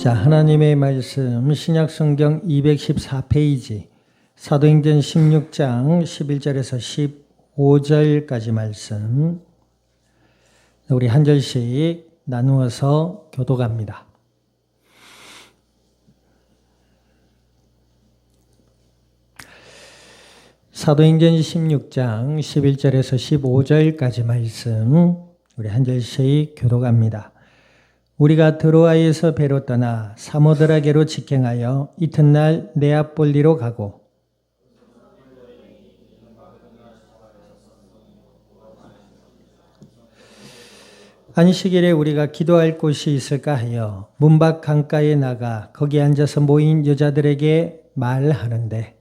자, 하나님의 말씀 신약성경 214페이지 사도행전 16장 11절에서 15절까지 말씀 우리 한 절씩 나누어서 교독합니다. 사도행전 16장 11절에서 15절까지 말씀 우리 한 절씩 교독합니다. 우리가 드로아에서 배로 떠나 사모드라게로 직행하여 이튿날 네아폴리로 가고 안식일에 우리가 기도할 곳이 있을까 하여 문밖 강가에 나가 거기 앉아서 모인 여자들에게 말하는데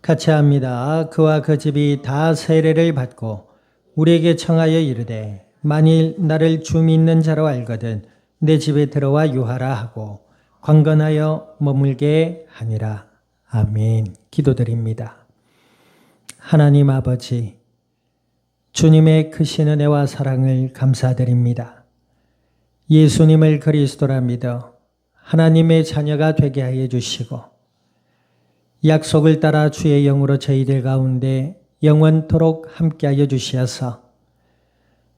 같이 합니다. 그와 그 집이 다 세례를 받고 우리에게 청하여 이르되 만일 나를 주 믿는 자로 알거든 내 집에 들어와 유하라 하고 관건하여 머물게 하니라. 아멘. 기도드립니다. 하나님 아버지, 주님의 크신 은혜와 사랑을 감사드립니다. 예수님을 그리스도라 믿어 하나님의 자녀가 되게 하여 주시고 약속을 따라 주의 영으로 저희들 가운데 영원토록 함께하여 주시어서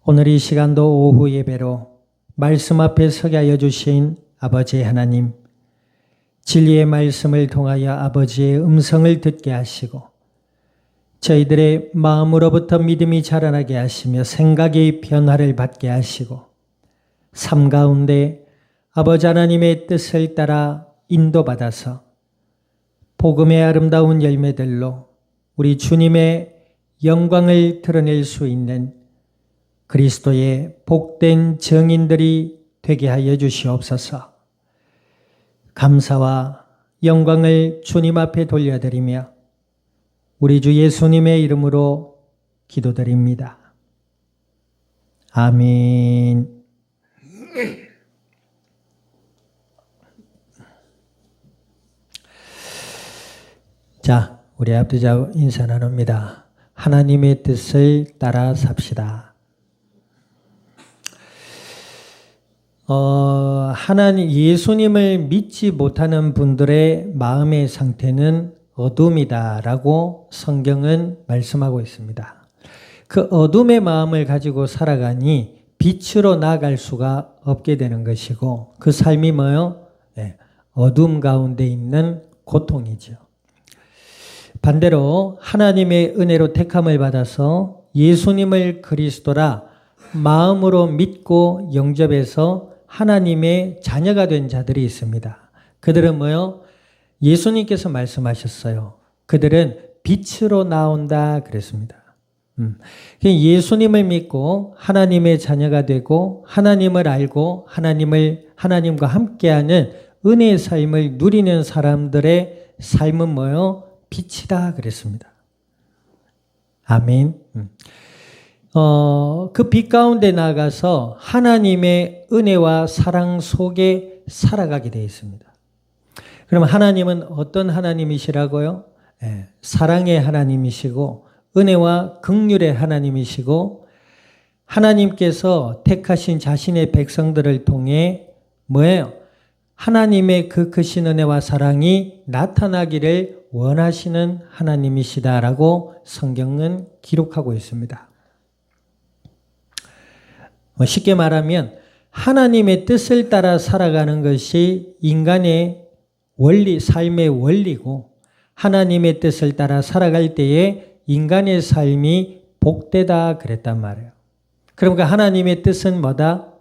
오늘 이 시간도 오후 예배로 말씀 앞에 서게 하여 주신 아버지 하나님, 진리의 말씀을 통하여 아버지의 음성을 듣게 하시고 저희들의 마음으로부터 믿음이 자라나게 하시며 생각의 변화를 받게 하시고 삶 가운데 아버지 하나님의 뜻을 따라 인도받아서 복음의 아름다운 열매들로 우리 주님의 영광을 드러낼 수 있는 그리스도의 복된 증인들이 되게 하여 주시옵소서. 감사와 영광을 주님 앞에 돌려드리며 우리 주 예수님의 이름으로 기도드립니다. 아멘. 자, 우리 앞뒤자 인사 나눕니다. 하나님의 뜻을 따라 삽시다. 하나님, 예수님을 믿지 못하는 분들의 마음의 상태는 어둠이다라고 성경은 말씀하고 있습니다. 그 어둠의 마음을 가지고 살아가니 빛으로 나아갈 수가 없게 되는 것이고 그 삶이 뭐요? 네, 어둠 가운데 있는 고통이죠. 반대로 하나님의 은혜로 택함을 받아서 예수님을 그리스도라 마음으로 믿고 영접해서 하나님의 자녀가 된 자들이 있습니다. 그들은 뭐요? 예수님께서 말씀하셨어요. 그들은 빛으로 나온다 그랬습니다. 예수님을 믿고 하나님의 자녀가 되고 하나님을 알고 하나님과 함께하는 은혜의 삶을 누리는 사람들의 삶은 뭐요? 빛이다 그랬습니다. 아멘. 그 빛 가운데 나가서 하나님의 은혜와 사랑 속에 살아가게 되어 있습니다. 그러면 하나님은 어떤 하나님이시라고요? 네, 사랑의 하나님이시고 은혜와 긍휼의 하나님이시고 하나님께서 택하신 자신의 백성들을 통해 뭐예요? 하나님의 그 크신 은혜와 사랑이 나타나기를 원하시는 하나님이시다라고 성경은 기록하고 있습니다. 쉽게 말하면 하나님의 뜻을 따라 살아가는 것이 인간의 원리, 삶의 원리고 하나님의 뜻을 따라 살아갈 때에 인간의 삶이 복되다 그랬단 말이에요. 그러니까 하나님의 뜻은 뭐다?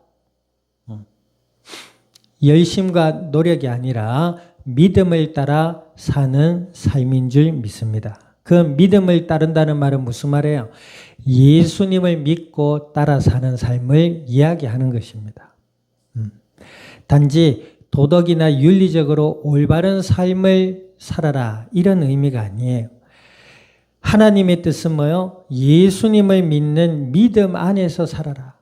열심과 노력이 아니라 믿음을 따라 사는 삶인 줄 믿습니다. 그 믿음을 따른다는 말은 무슨 말이에요? 예수님을 믿고 따라 사는 삶을 이야기하는 것입니다. 단지 도덕이나 윤리적으로 올바른 삶을 살아라 이런 의미가 아니에요. 하나님의 뜻은 뭐요? 예수님을 믿는 믿음 안에서 살아라.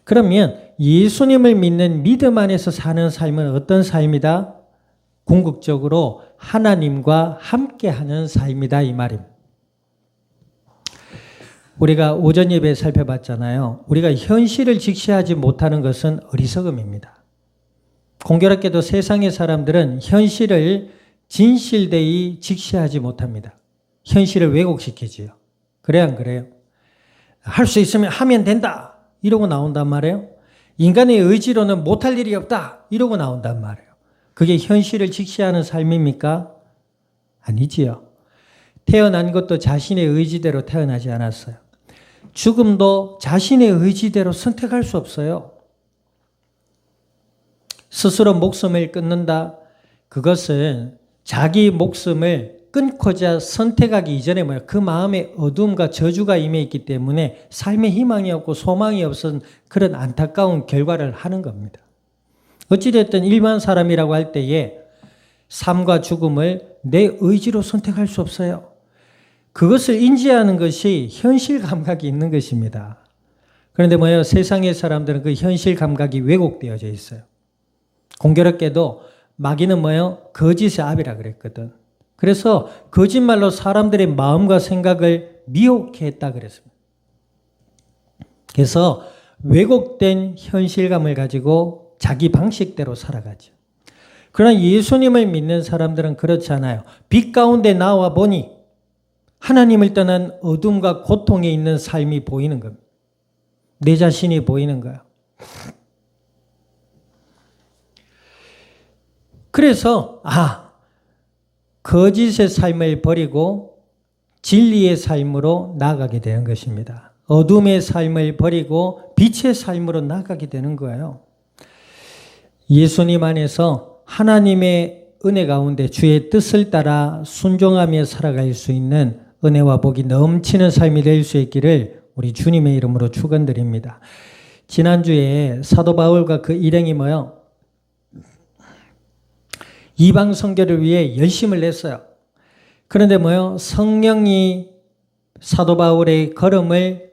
그러면 예수님을 믿는 믿음 안에서 사는 삶은 어떤 삶이다? 궁극적으로 하나님과 함께하는 삶이다 이 말입니다. 우리가 오전 예배 살펴봤잖아요. 우리가 현실을 직시하지 못하는 것은 어리석음입니다. 공교롭게도 세상의 사람들은 현실을 진실되이 직시하지 못합니다. 현실을 왜곡시키지요. 그래야 안 그래요? 할 수 있으면 하면 된다 이러고 나온단 말이에요. 인간의 의지로는 못할 일이 없다 이러고 나온단 말이에요. 그게 현실을 직시하는 삶입니까? 아니지요. 태어난 것도 자신의 의지대로 태어나지 않았어요. 죽음도 자신의 의지대로 선택할 수 없어요. 스스로 목숨을 끊는다. 그것은 자기 목숨을 끊고자 선택하기 이전에 그 마음에 어둠과 저주가 임해 있기 때문에 삶에 희망이 없고 소망이 없은 그런 안타까운 결과를 하는 겁니다. 어찌됐든 일반 사람이라고 할 때에 삶과 죽음을 내 의지로 선택할 수 없어요. 그것을 인지하는 것이 현실 감각이 있는 것입니다. 그런데 세상의 사람들은 그 현실 감각이 왜곡되어져 있어요. 공교롭게도 마귀는 거짓의 아비라 그랬거든. 그래서 거짓말로 사람들의 마음과 생각을 미혹해 했다 그랬습니다. 그래서 왜곡된 현실감을 가지고 자기 방식대로 살아가죠. 그러나 예수님을 믿는 사람들은 그렇지 않아요. 빛 가운데 나와 보니 하나님을 떠난 어둠과 고통에 있는 삶이 보이는 겁니다. 내 자신이 보이는 거야. 그래서 거짓의 삶을 버리고 진리의 삶으로 나아가게 되는 것입니다. 어둠의 삶을 버리고 빛의 삶으로 나아가게 되는 거예요. 예수님 안에서 하나님의 은혜 가운데 주의 뜻을 따라 순종하며 살아갈 수 있는 은혜와 복이 넘치는 삶이 될 수 있기를 우리 주님의 이름으로 축원드립니다. 지난주에 사도 바울과 그 일행이 이방 선교를 위해 열심을 냈어요. 그런데 성령이 사도 바울의 걸음을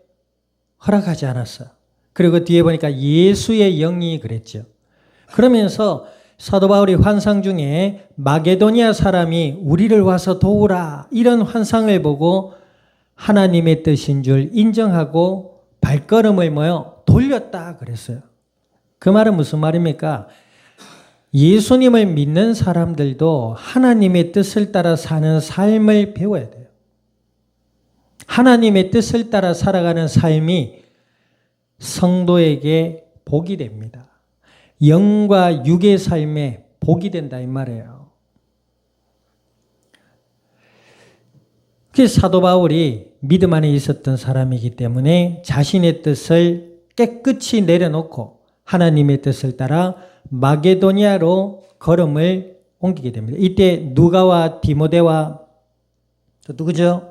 허락하지 않았어요. 그리고 뒤에 보니까 예수의 영이 그랬죠. 그러면서 사도 바울이 환상 중에 마게도니아 사람이 우리를 와서 도우라 이런 환상을 보고 하나님의 뜻인 줄 인정하고 발걸음을 돌렸다 그랬어요. 그 말은 무슨 말입니까? 예수님을 믿는 사람들도 하나님의 뜻을 따라 사는 삶을 배워야 돼요. 하나님의 뜻을 따라 살아가는 삶이 성도에게 복이 됩니다. 영과 육의 삶에 복이 된다 이 말이에요. 그래서 사도 바울이 믿음 안에 있었던 사람이기 때문에 자신의 뜻을 깨끗이 내려놓고 하나님의 뜻을 따라 마게도니아로 걸음을 옮기게 됩니다. 이때 누가와 디모데와 또 누구죠?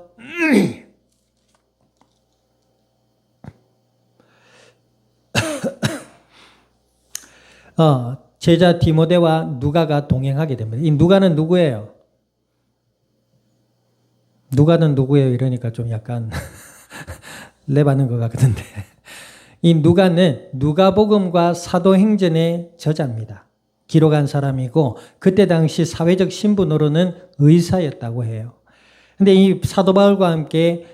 제자 디모데와 누가가 동행하게 됩니다. 이 누가는 누구예요? 누가는 누구예요? 이러니까 좀 약간 랩하는 것 같은데 이 누가는 누가복음과 사도행전의 저자입니다. 기록한 사람이고 그때 당시 사회적 신분으로는 의사였다고 해요. 근데 이 사도 바울과 함께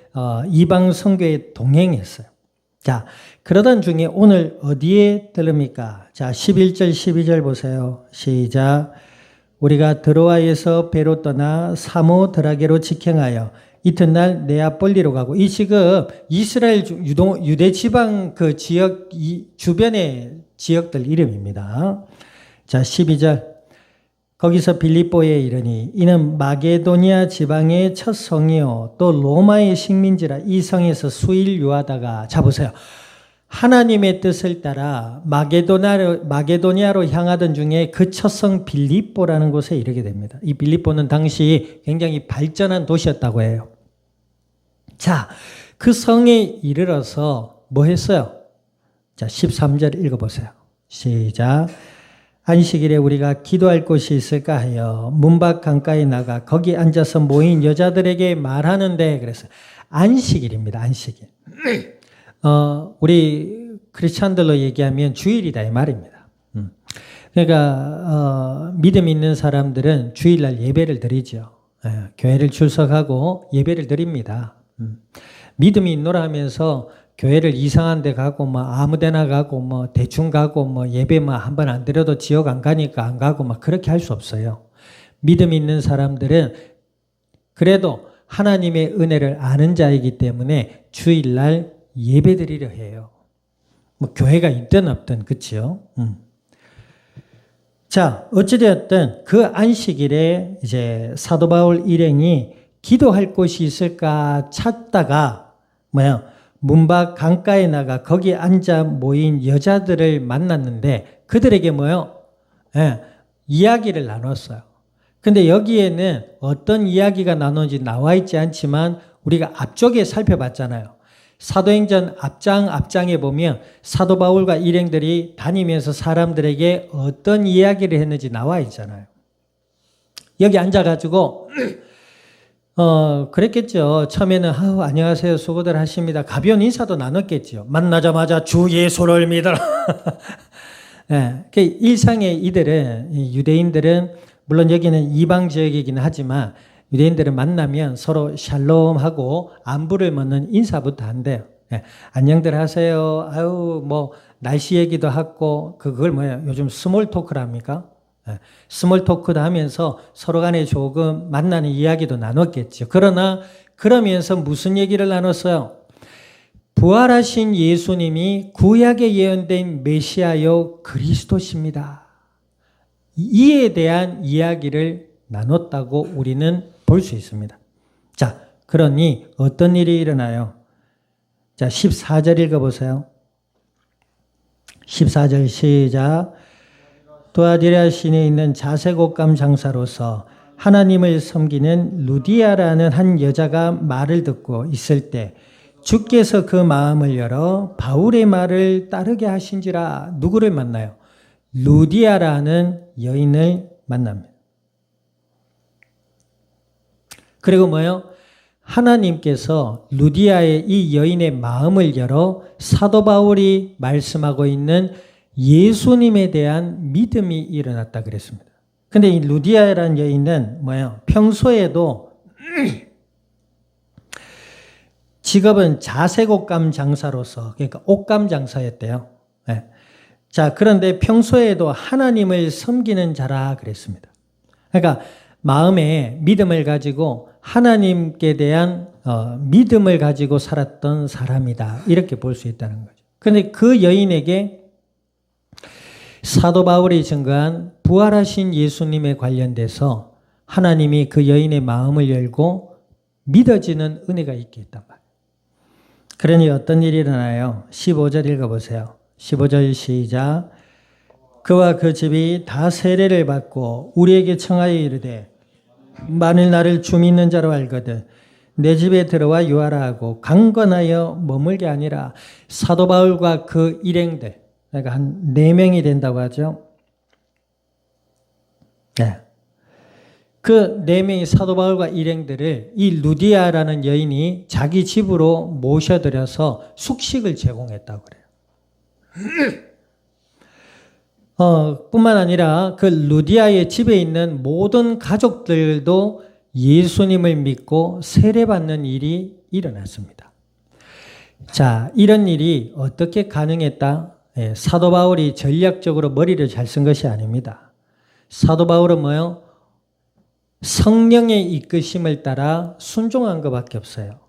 이방 선교에 동행했어요. 자, 그러던 중에 오늘 어디에 들릅니까? 자, 11절 12절 보세요. 시작. 우리가 드로아에서 배로 떠나 사모드라게로 직행하여 이튿날 네아폴리로 가고, 이 지금 이스라엘 유대 지방 그 지역 주변의 지역들 이름입니다. 자, 12절. 거기서 빌립보에 이르니 이는 마게도니아 지방의 첫 성이요 또 로마의 식민지라 이 성에서 수일 유하다가, 자 보세요. 하나님의 뜻을 따라 마게도니아로 향하던 중에 그 첫 성 빌립보라는 곳에 이르게 됩니다. 이 빌립보는 당시 굉장히 발전한 도시였다고 해요. 자, 그 성에 이르러서 뭐 했어요? 자, 13절 읽어보세요. 시작. 안식일에 우리가 기도할 곳이 있을까 하여 문밖 강가에 나가 거기 앉아서 모인 여자들에게 말하는데, 그래서 안식일입니다. 안식일. 우리 크리스찬들로 얘기하면 주일이다 이 말입니다. 그러니까 믿음 있는 사람들은 주일날 예배를 드리죠. 교회를 출석하고 예배를 드립니다. 믿음이 있노라 하면서 교회를 이상한 데 가고 뭐 아무 데나 가고 뭐 대충 가고 뭐 예배 뭐 한 번 안 드려도 지옥 안 가니까 안 가고 막 그렇게 할 수 없어요. 믿음이 있는 사람들은 그래도 하나님의 은혜를 아는 자이기 때문에 주일날 예배 드리려 해요. 뭐 교회가 있든 없든 그치요. 자, 어찌되었든 그 안식일에 이제 사도 바울 일행이 기도할 곳이 있을까 찾다가 문 밖 강가에 나가 거기 앉아 모인 여자들을 만났는데 그들에게 이야기를 나눴어요. 근데 여기에는 어떤 이야기가 나누는지 나와 있지 않지만 우리가 앞쪽에 살펴봤잖아요. 사도행전 앞장에 보면 사도 바울과 일행들이 다니면서 사람들에게 어떤 이야기를 했는지 나와 있잖아요. 여기 앉아가지고 그랬겠죠. 처음에는 안녕하세요 수고들 하십니다. 가벼운 인사도 나눴겠죠. 만나자마자 주 예수를 믿어라. 네, 일상의 유대인들은 물론 여기는 이방 지역이긴 하지만 유대인들을 만나면 서로 샬롬하고 안부를 묻는 인사부터 한대요. 네, 안녕들 하세요. 날씨 얘기도 하고 그걸 요즘 스몰 토크랍니까? 네, 스몰 토크도 하면서 서로 간에 조금 만나는 이야기도 나눴겠죠. 그러면서 무슨 얘기를 나눴어요? 부활하신 예수님이 구약에 예언된 메시아요 그리스도십니다. 이에 대한 이야기를 나눴다고 우리는 볼 수 있습니다. 자, 그러니 어떤 일이 일어나요? 자, 14절 읽어보세요. 14절 시작. 두아디라 시내에 있는 자색옷감 장사로서 하나님을 섬기는 루디아라는 한 여자가 말을 듣고 있을 때 주께서 그 마음을 열어 바울의 말을 따르게 하신지라. 누구를 만나요? 루디아라는 여인을 만납니다. 그리고 하나님께서 루디아의 이 여인의 마음을 열어 사도 바울이 말씀하고 있는 예수님에 대한 믿음이 일어났다 그랬습니다. 근데 이 루디아라는 여인은 평소에도 직업은 자색옷감 장사로서, 그러니까 옷감 장사였대요. 네. 자, 그런데 평소에도 하나님을 섬기는 자라 그랬습니다. 그러니까 마음에 믿음을 가지고 하나님께 대한 믿음을 가지고 살았던 사람이다. 이렇게 볼 수 있다는 거죠. 그런데 그 여인에게 사도 바울이 증거한 부활하신 예수님에 관련돼서 하나님이 그 여인의 마음을 열고 믿어지는 은혜가 있게 했단 말이에요. 그러니 어떤 일이 일어나요? 15절 읽어보세요. 15절 시작. 그와 그 집이 다 세례를 받고 우리에게 청하여 이르되 만일 나를 주 믿는 자로 알거든 내 집에 들어와 유하라 하고 강권하여 머물게 아니라. 사도 바울과 그 일행들, 그러니까 한 4명이 된다고 하죠. 네. 그 4명의 사도 바울과 일행들을 이 루디아라는 여인이 자기 집으로 모셔들여서 숙식을 제공했다고 그래요. 뿐만 아니라 그 루디아의 집에 있는 모든 가족들도 예수님을 믿고 세례받는 일이 일어났습니다. 자, 이런 일이 어떻게 가능했다? 사도 바울이 전략적으로 머리를 잘 쓴 것이 아닙니다. 사도 바울은 성령의 이끄심을 따라 순종한 것밖에 없어요.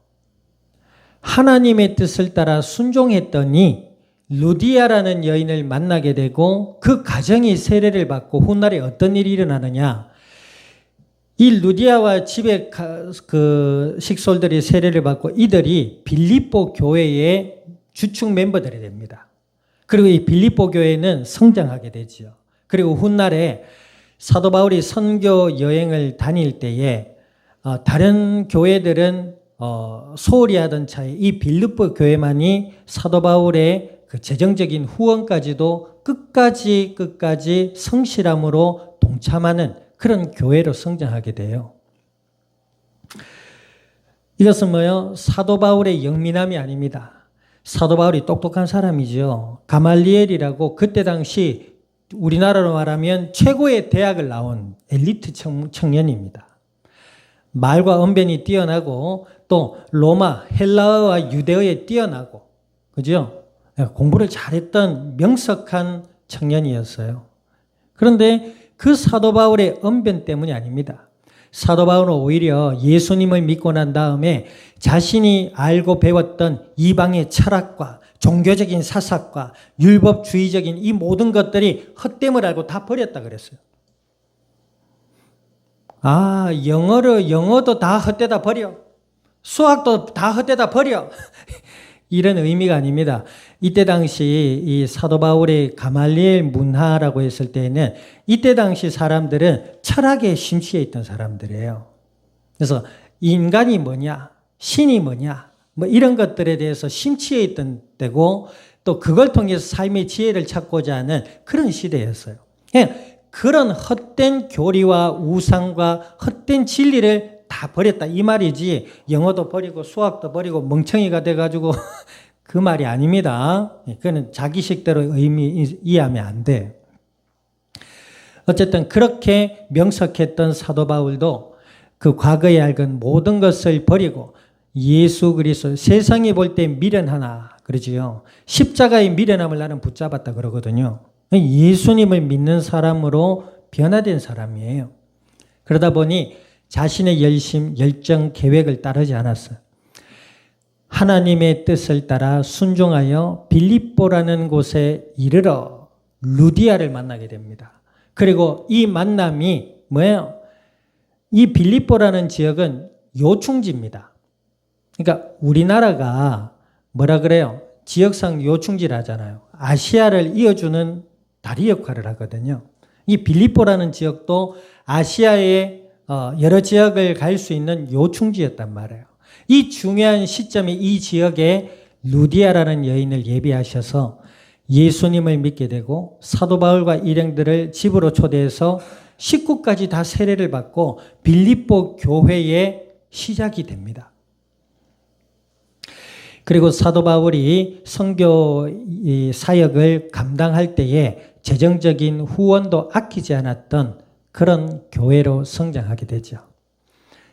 하나님의 뜻을 따라 순종했더니 루디아라는 여인을 만나게 되고 그 가정이 세례를 받고 훗날에 어떤 일이 일어나느냐. 이 루디아와 집의 그 식솔들이 세례를 받고 이들이 빌립보 교회의 주축 멤버들이 됩니다. 그리고 이 빌립보 교회는 성장하게 되지요. 그리고 훗날에 사도 바울이 선교 여행을 다닐 때에 다른 교회들은 소홀히 하던 차에 이 빌립보 교회만이 사도 바울의 그 재정적인 후원까지도 끝까지 성실함으로 동참하는 그런 교회로 성장하게 돼요. 이것은 사도 바울의 영민함이 아닙니다. 사도 바울이 똑똑한 사람이죠. 가말리엘이라고 그때 당시 우리나라로 말하면 최고의 대학을 나온 엘리트 청년입니다. 말과 언변이 뛰어나고 또 로마, 헬라어와 유대어에 뛰어나고, 그죠? 공부를 잘했던 명석한 청년이었어요. 그런데 그 사도 바울의 언변 때문이 아닙니다. 사도 바울은 오히려 예수님을 믿고 난 다음에 자신이 알고 배웠던 이방의 철학과 종교적인 사상과 율법주의적인 이 모든 것들이 헛됨을 알고 다 버렸다 그랬어요. 아, 영어도 다 헛되다 버려. 수학도 다 헛되다 버려. 이런 의미가 아닙니다. 이때 당시 이 사도 바울의 가말리엘 문화라고 했을 때에는 이때 당시 사람들은 철학에 심취해 있던 사람들이에요. 그래서 인간이 뭐냐, 신이 뭐냐, 뭐 이런 것들에 대해서 심취해 있던 때고 또 그걸 통해서 삶의 지혜를 찾고자 하는 그런 시대였어요. 그런 헛된 교리와 우상과 헛된 진리를 다 버렸다 이 말이지 영어도 버리고 수학도 버리고 멍청이가 돼가지고 그 말이 아닙니다. 그거는 자기식대로 의미 이해하면 안 돼. 어쨌든 그렇게 명석했던 사도 바울도 그 과거에 알던 모든 것을 버리고 예수 그리스도 세상이 볼 때 미련하나 그러지요. 십자가의 미련함을 나는 붙잡았다 그러거든요. 예수님을 믿는 사람으로 변화된 사람이에요. 그러다 보니 자신의 열정, 계획을 따르지 않았어요. 하나님의 뜻을 따라 순종하여 빌립보라는 곳에 이르러 루디아를 만나게 됩니다. 그리고 이 만남이 뭐예요? 이 빌립보라는 지역은 요충지입니다. 그러니까 우리나라가 뭐라 그래요? 지역상 요충지라잖아요. 아시아를 이어주는 다리 역할을 하거든요. 이 빌립보라는 지역도 아시아의 여러 지역을 갈 수 있는 요충지였단 말이에요. 이 중요한 시점에 이 지역에 루디아라는 여인을 예비하셔서 예수님을 믿게 되고 사도 바울과 일행들을 집으로 초대해서 식구까지 다 세례를 받고 빌립보 교회의 시작이 됩니다. 그리고 사도 바울이 선교 사역을 감당할 때에 재정적인 후원도 아끼지 않았던 그런 교회로 성장하게 되죠.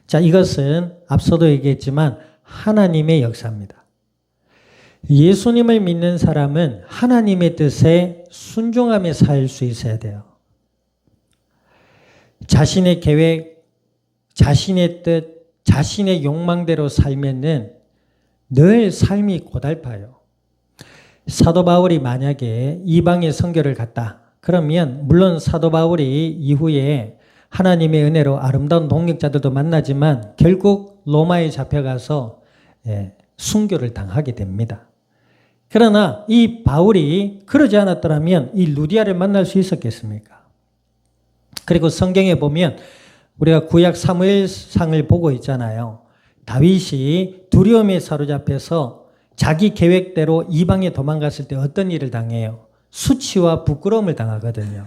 자, 이것은 앞서도 얘기했지만 하나님의 역사입니다. 예수님을 믿는 사람은 하나님의 뜻에 순종하며 살 수 있어야 돼요. 자신의 계획, 자신의 뜻, 자신의 욕망대로 살면은 늘 삶이 고달파요. 사도 바울이 만약에 이방의 선교를 갔다. 그러면 물론 사도 바울이 이후에 하나님의 은혜로 아름다운 동역자들도 만나지만 결국 로마에 잡혀가서 순교를 당하게 됩니다. 그러나 이 바울이 그러지 않았더라면 이 루디아를 만날 수 있었겠습니까? 그리고 성경에 보면 우리가 구약 사무엘상을 보고 있잖아요. 다윗이 두려움에 사로잡혀서 자기 계획대로 이방에 도망갔을 때 어떤 일을 당해요? 수치와 부끄러움을 당하거든요.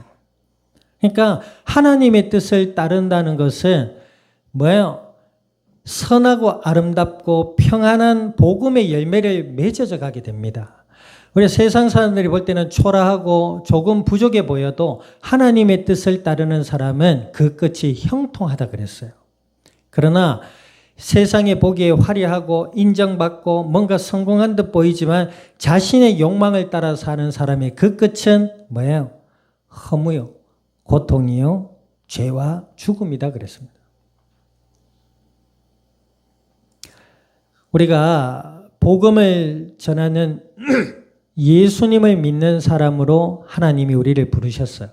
그러니까 하나님의 뜻을 따른다는 것은 뭐예요? 선하고 아름답고 평안한 복음의 열매를 맺어져 가게 됩니다. 우리 세상 사람들이 볼 때는 초라하고 조금 부족해 보여도 하나님의 뜻을 따르는 사람은 그 끝이 형통하다 그랬어요. 그러나 세상에 보기에 화려하고 인정받고 뭔가 성공한 듯 보이지만 자신의 욕망을 따라 사는 사람의 그 끝은 뭐예요? 허무요, 고통이요, 죄와 죽음이다 그랬습니다. 우리가 복음을 전하는 예수님을 믿는 사람으로 하나님이 우리를 부르셨어요.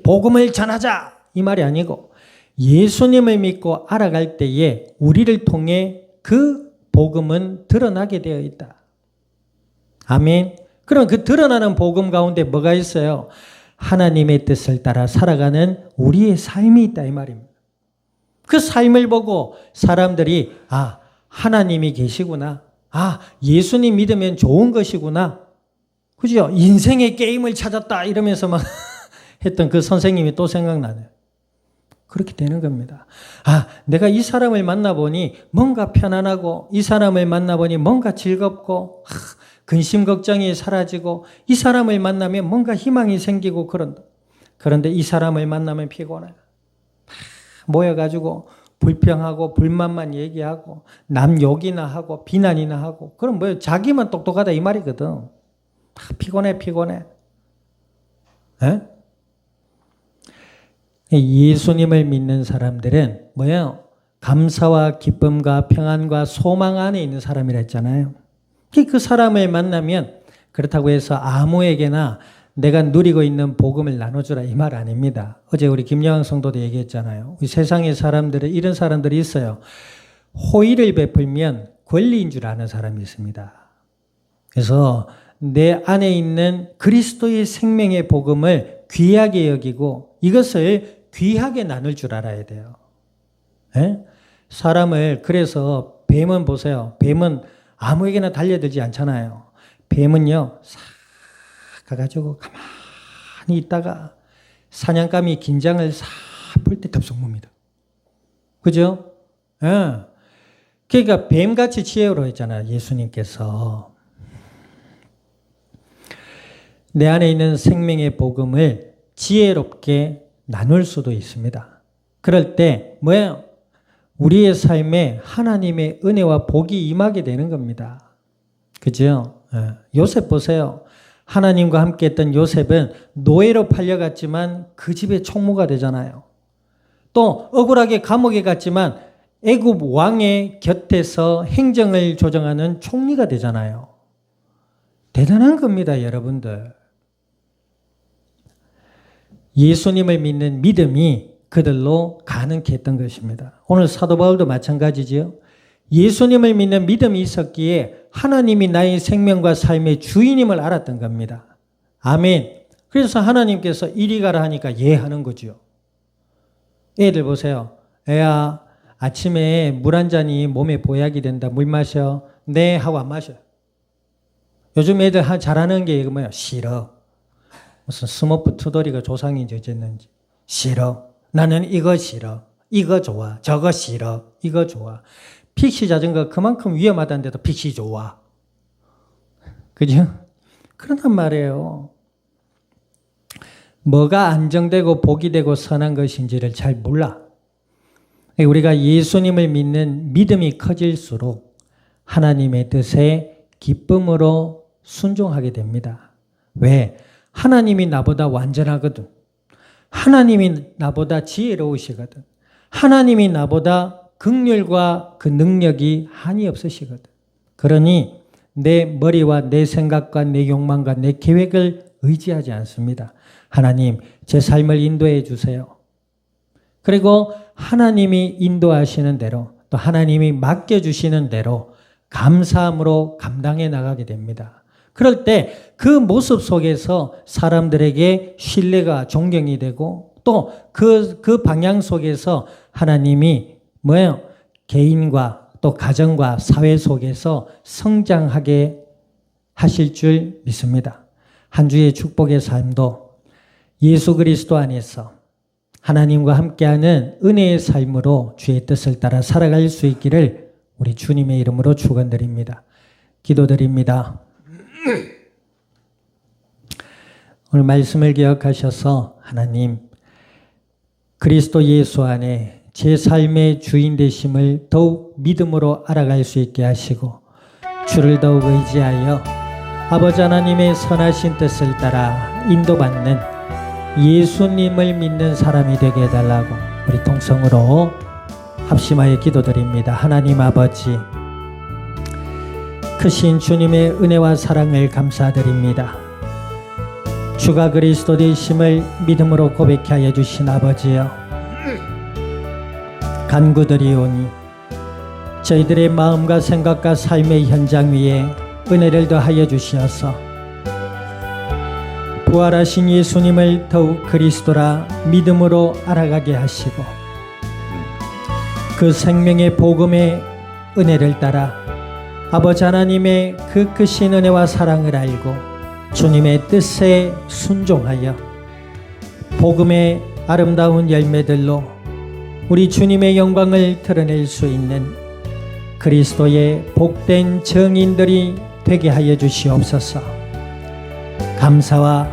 복음을 전하자 이 말이 아니고 예수님을 믿고 알아갈 때에 우리를 통해 그 복음은 드러나게 되어 있다. 아멘. 그럼 그 드러나는 복음 가운데 뭐가 있어요? 하나님의 뜻을 따라 살아가는 우리의 삶이 있다 이 말입니다. 그 삶을 보고 사람들이 하나님이 계시구나. 예수님 믿으면 좋은 것이구나. 그죠? 인생의 게임을 찾았다 이러면서 막 했던 그 선생님이 또 생각나네요. 그렇게 되는 겁니다. 내가 이 사람을 만나보니 뭔가 편안하고 이 사람을 만나보니 뭔가 즐겁고 근심 걱정이 사라지고 이 사람을 만나면 뭔가 희망이 생기고 그런다. 그런데 이 사람을 만나면 피곤해. 모여가지고 불평하고 불만만 얘기하고 남 욕이나 하고 비난이나 하고 그럼 뭐예요? 자기만 똑똑하다 이 말이거든. 피곤해. 에? 예수님을 믿는 사람들은 뭐예요? 감사와 기쁨과 평안과 소망 안에 있는 사람이라 했잖아요. 그 사람을 만나면 그렇다고 해서 아무에게나 내가 누리고 있는 복음을 나눠주라 이 말 아닙니다. 어제 우리 김여왕 성도도 얘기했잖아요. 우리 세상의 사람들은 이런 사람들이 있어요. 호의를 베풀면 권리인 줄 아는 사람이 있습니다. 그래서 내 안에 있는 그리스도의 생명의 복음을 귀하게 여기고 이것을 귀하게 나눌 줄 알아야 돼요. 에? 사람을 그래서 뱀은 보세요. 뱀은 아무에게나 달려들지 않잖아요. 뱀은요. 싹 가가지고 가만히 있다가 사냥감이 긴장을 싹 풀 때 덥석 뭅니다. 그죠? 예. 그러니까 뱀같이 지혜로 했잖아요. 예수님께서. 내 안에 있는 생명의 복음을 지혜롭게 나눌 수도 있습니다. 그럴 때 뭐예요? 우리의 삶에 하나님의 은혜와 복이 임하게 되는 겁니다. 그죠? 예. 요셉 보세요. 하나님과 함께 했던 요셉은 노예로 팔려갔지만 그 집의 총무가 되잖아요. 또 억울하게 감옥에 갔지만 애굽 왕의 곁에서 행정을 조정하는 총리가 되잖아요. 대단한 겁니다, 여러분들. 예수님을 믿는 믿음이 그들로 가능케 했던 것입니다. 오늘 사도 바울도 마찬가지지요. 예수님을 믿는 믿음이 있었기에 하나님이 나의 생명과 삶의 주인임을 알았던 겁니다. 아멘. 그래서 하나님께서 이리 가라 하니까 예 하는 거죠. 애들 보세요. 애야 아침에 물 한 잔이 몸에 보약이 된다. 물 마셔. 네 하고 안 마셔요. 요즘 애들 잘하는 게 이거 뭐야? 싫어. 무슨 스머프 투덜이가 조상인지 어쨌는지. 싫어. 나는 이거 싫어. 이거 좋아. 저거 싫어. 이거 좋아. 픽시 자전거 그만큼 위험하다는데도 픽시 좋아. 그죠? 그런단 말이에요. 뭐가 안정되고 복이 되고 선한 것인지를 잘 몰라. 우리가 예수님을 믿는 믿음이 커질수록 하나님의 뜻에 기쁨으로 순종하게 됩니다. 왜? 하나님이 나보다 완전하거든. 하나님이 나보다 지혜로우시거든. 하나님이 나보다 긍휼과 그 능력이 한이 없으시거든. 그러니 내 머리와 내 생각과 내 욕망과 내 계획을 의지하지 않습니다. 하나님, 제 삶을 인도해 주세요. 그리고 하나님이 인도하시는 대로 또 하나님이 맡겨주시는 대로 감사함으로 감당해 나가게 됩니다. 그럴 때 그 모습 속에서 사람들에게 신뢰가 존경이 되고 또 그 방향 속에서 하나님이 뭐예요? 개인과 또 가정과 사회 속에서 성장하게 하실 줄 믿습니다. 한 주의 축복의 삶도 예수 그리스도 안에서 하나님과 함께하는 은혜의 삶으로 주의 뜻을 따라 살아갈 수 있기를 우리 주님의 이름으로 축원드립니다. 기도드립니다. 오늘 말씀을 기억하셔서 하나님 그리스도 예수 안에 제 삶의 주인 되심을 더욱 믿음으로 알아갈 수 있게 하시고 주를 더욱 의지하여 아버지 하나님의 선하신 뜻을 따라 인도받는 예수님을 믿는 사람이 되게 해달라고 우리 통성으로 합심하여 기도드립니다. 하나님 아버지, 크신 주님의 은혜와 사랑을 감사드립니다. 주가 그리스도 되심을 믿음으로 고백케 하여 주신 아버지여, 간구드리오니 저희들의 마음과 생각과 삶의 현장 위에 은혜를 더하여 주시어서 부활하신 예수님을 더욱 그리스도라 믿음으로 알아가게 하시고 그 생명의 복음의 은혜를 따라 아버지 하나님의 그 크신 은혜와 사랑을 알고 주님의 뜻에 순종하여 복음의 아름다운 열매들로 우리 주님의 영광을 드러낼 수 있는 그리스도의 복된 증인들이 되게 하여 주시옵소서. 감사와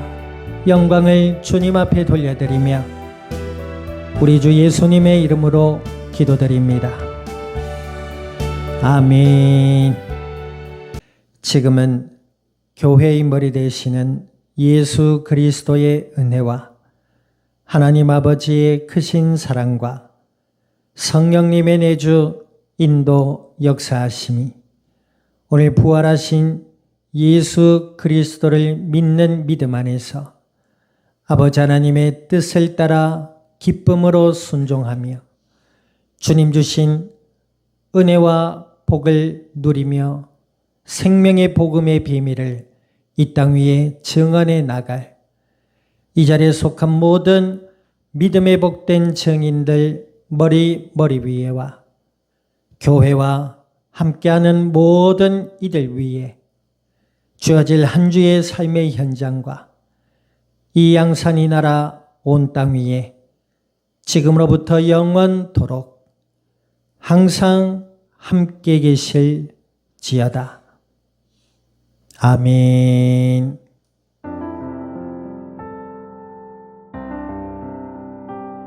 영광을 주님 앞에 돌려드리며 우리 주 예수님의 이름으로 기도드립니다. 아멘. 지금은 교회의 머리 되시는 예수 그리스도의 은혜와 하나님 아버지의 크신 사랑과 성령님의 내주 인도 역사하심이 오늘 부활하신 예수 그리스도를 믿는 믿음 안에서 아버지 하나님의 뜻을 따라 기쁨으로 순종하며 주님 주신 은혜와 복을 누리며 생명의 복음의 비밀을 이 땅 위에 증언해 나갈 이 자리에 속한 모든 믿음의 복된 증인들 머리 위에와 교회와 함께하는 모든 이들 위에 주어질 한 주의 삶의 현장과 이 양산이 나라 온 땅 위에 지금으로부터 영원토록 항상 함께 계실지어다. 아멘.